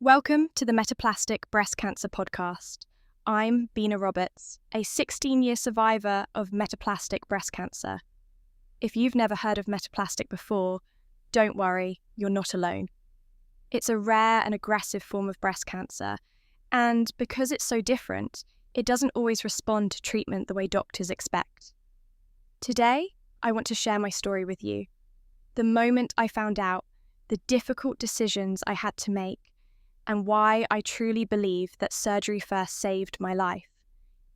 Welcome to the Metaplastic Breast Cancer podcast. I'm Bina Roberts, a 16-year survivor of metaplastic breast cancer. If you've never heard of metaplastic before, don't worry, you're not alone. It's a rare and aggressive form of breast cancer, and because it's so different, it doesn't always respond to treatment the way doctors expect. Today, I want to share my story with you. The moment I found out, the difficult decisions I had to make, and why I truly believe that surgery first saved my life.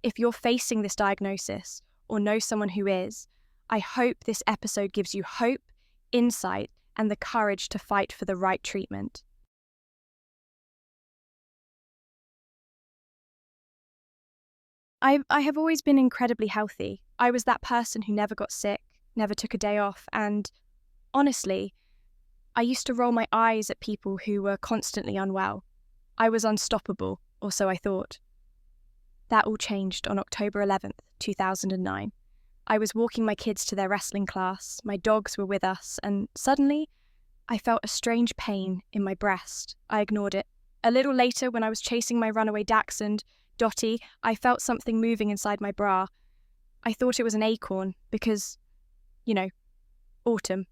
If you're facing this diagnosis or know someone who is, I hope this episode gives you hope, insight, and the courage to fight for the right treatment. I have always been incredibly healthy. I was that person who never got sick, never took a day off, and honestly, I used to roll my eyes at people who were constantly unwell. I was unstoppable, or so I thought. That all changed on October 11th, 2009. I was walking my kids to their wrestling class, my dogs were with us, and suddenly, I felt a strange pain in my breast. I ignored it. A little later, when I was chasing my runaway dachshund, Dottie, I felt something moving inside my bra. I thought it was an acorn, because, autumn.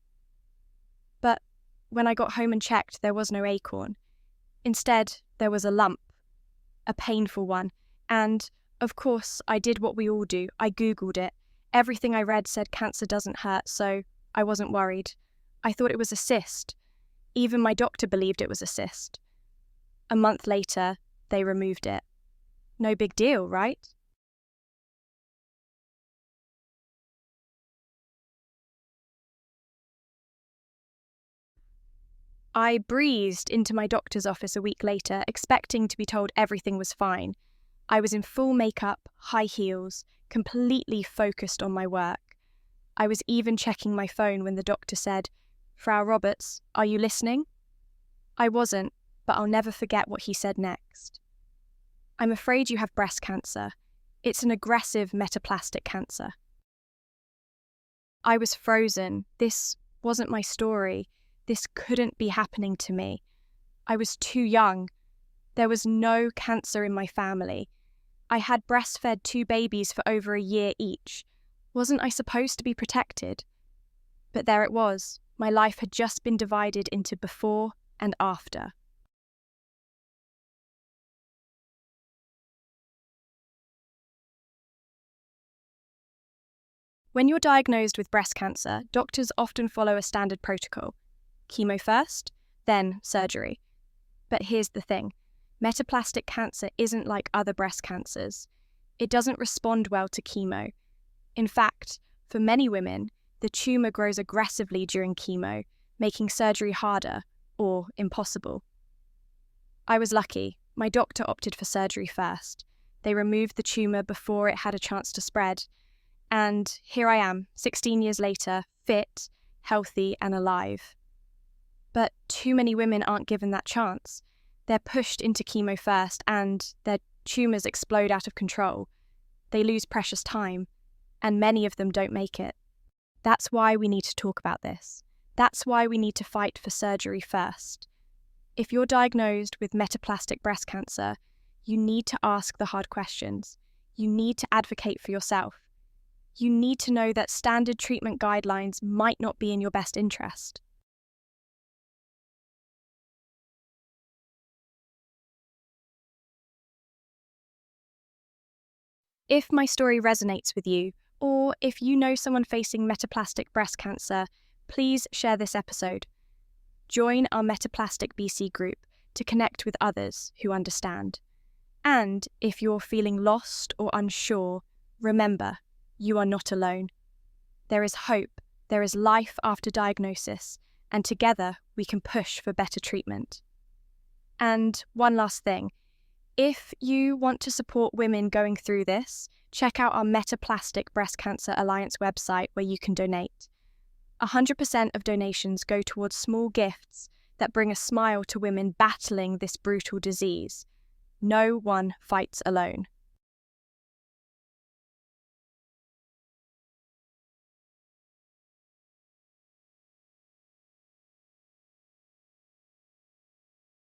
But when I got home and checked, there was no acorn. Instead, there was a lump, a painful one, and, of course, I did what we all do. I Googled it. Everything I read said cancer doesn't hurt, so I wasn't worried. I thought it was a cyst. Even my doctor believed it was a cyst. A month later, they removed it. No big deal, right? I breezed into my doctor's office a week later, expecting to be told everything was fine. I was in full makeup, high heels, completely focused on my work. I was even checking my phone when the doctor said, "Frau Roberts, are you listening?" I wasn't, but I'll never forget what he said next. "I'm afraid you have breast cancer. It's an aggressive metaplastic cancer." I was frozen. This wasn't my story. This couldn't be happening to me. I was too young. There was no cancer in my family. I had breastfed 2 babies for over a year each. Wasn't I supposed to be protected? But there it was. My life had just been divided into before and after. When you're diagnosed with breast cancer, doctors often follow a standard protocol. Chemo first, then surgery. But here's the thing. Metaplastic cancer isn't like other breast cancers. It doesn't respond well to chemo. In fact, for many women, the tumour grows aggressively during chemo, making surgery harder or impossible. I was lucky. My doctor opted for surgery first. They removed the tumour before it had a chance to spread. And here I am, 16 years later, fit, healthy, and alive. But too many women aren't given that chance. They're pushed into chemo first and their tumours explode out of control. They lose precious time, and many of them don't make it. That's why we need to talk about this. That's why we need to fight for surgery first. If you're diagnosed with metaplastic breast cancer, you need to ask the hard questions. You need to advocate for yourself. You need to know that standard treatment guidelines might not be in your best interest. If my story resonates with you, or if you know someone facing metaplastic breast cancer, please share this episode. Join our Metaplastic BC group to connect with others who understand. And if you're feeling lost or unsure, remember, you are not alone. There is hope, there is life after diagnosis, and together we can push for better treatment. And one last thing. If you want to support women going through this, check out our Metaplastic Breast Cancer Alliance website where you can donate. 100% of donations go towards small gifts that bring a smile to women battling this brutal disease. No one fights alone.